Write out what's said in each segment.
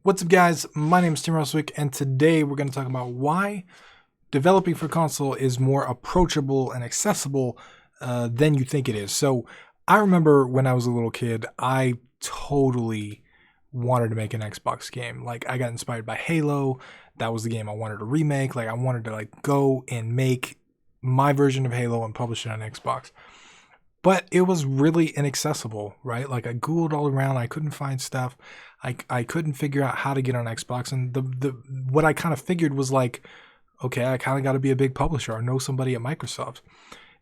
What's up, guys? My name is Tim Roswick, and today we're going to talk about why developing for console is more approachable and accessible than you think it is. So I remember when I was a little kid, I totally wanted to make an Xbox game. Like, I got inspired by Halo. That was the game I wanted to remake. Like, I wanted to go and make my version of Halo and publish it on Xbox. But it was really inaccessible, right? Like, I Googled all around, I couldn't find stuff. I couldn't figure out how to get on Xbox, and the what I kind of figured was like, okay, I kind of got to be a big publisher or know somebody at Microsoft.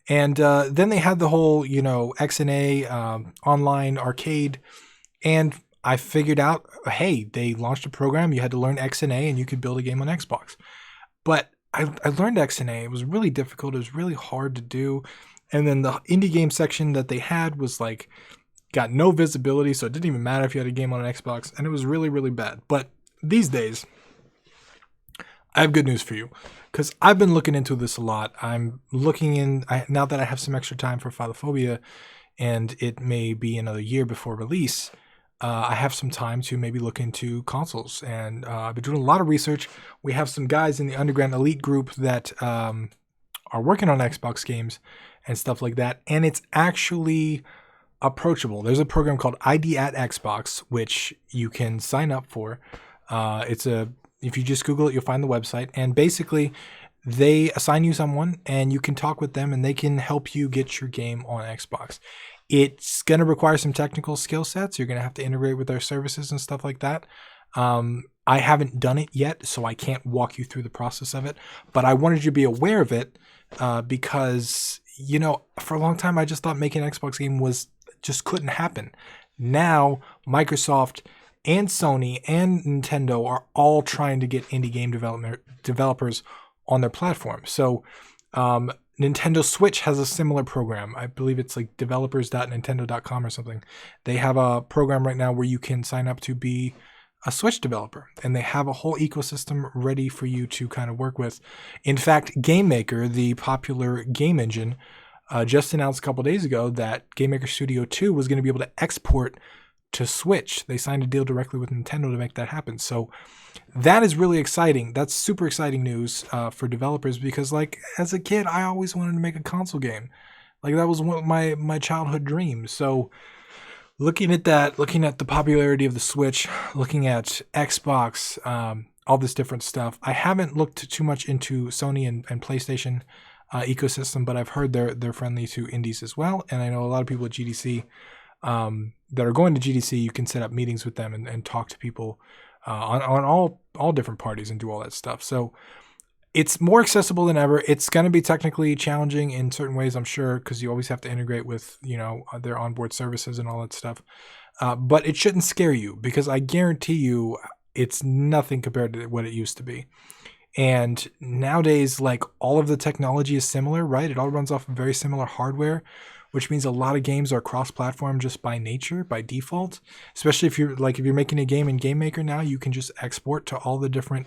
And then they had the whole, XNA online arcade, and I figured out, hey, they launched a program. You had to learn XNA, and you could build a game on Xbox. But I learned XNA. It was really difficult. It was really hard to do. And then the indie game section that they had was like, got no visibility, so it didn't even matter if you had a game on an Xbox, and it was really, really bad. But these days, I have good news for you, because I've been looking into this a lot. I'm looking now that I have some extra time for Phalophobia, and it may be another year before release, I have some time to maybe look into consoles, and I've been doing a lot of research. We have some guys in the Underground Elite group that are working on Xbox games and stuff like that, and it's actually approachable. There's a program called ID at Xbox, which you can sign up for. If you just Google it, you'll find the website, and basically they assign you someone and you can talk with them and they can help you get your game on Xbox. It's going to require some technical skill sets. You're going to have to integrate with their services and stuff like that. I haven't done it yet, so I can't walk you through the process of it, but I wanted you to be aware of it because, for a long time I just thought making an Xbox game just couldn't happen. Now, Microsoft and Sony and Nintendo are all trying to get indie game developers on their platform. So, Nintendo Switch has a similar program. I believe it's like developers.nintendo.com or something. They have a program right now where you can sign up to be a Switch developer, and they have a whole ecosystem ready for you to kind of work with. In fact, GameMaker, the popular game engine, just announced a couple days ago that GameMaker Studio 2 was going to be able to export to Switch. They signed a deal directly with Nintendo to make that happen. So that is really exciting. That's super exciting news for developers, because as a kid, I always wanted to make a console game. That was one of my childhood dreams. So looking at that, looking at the popularity of the Switch, looking at Xbox, all this different stuff, I haven't looked too much into Sony and PlayStation ecosystem, but I've heard they're friendly to indies as well. And I know a lot of people at GDC that are going to GDC. You can set up meetings with them and talk to people on all different parties and do all that stuff. So it's more accessible than ever. It's going to be technically challenging in certain ways, I'm sure, because you always have to integrate with their onboard services and all that stuff. But it shouldn't scare you, because I guarantee you it's nothing compared to what it used to be. And nowadays, all of the technology is similar, right? It all runs off of very similar hardware, which means a lot of games are cross-platform just by nature, by default. Especially if you're making a game in GameMaker now, you can just export to all the different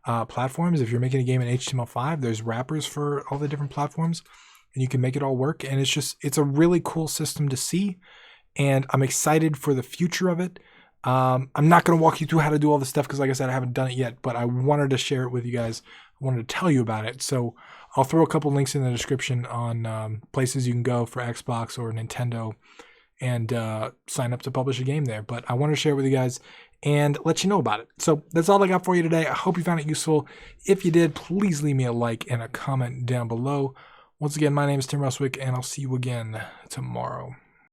platforms. If you're making a game in HTML5, there's wrappers for all the different platforms, and you can make it all work. And it's a really cool system to see, and I'm excited for the future of it. I'm not going to walk you through how to do all this stuff, because like I said, I haven't done it yet, but I wanted to share it with you guys. I wanted to tell you about it. So I'll throw a couple links in the description on places you can go for Xbox or Nintendo and sign up to publish a game there. But I wanted to share it with you guys and let you know about it. So that's all I got for you today. I hope you found it useful. If you did, please leave me a like and a comment down below. Once again, my name is Tim Roswick, and I'll see you again tomorrow.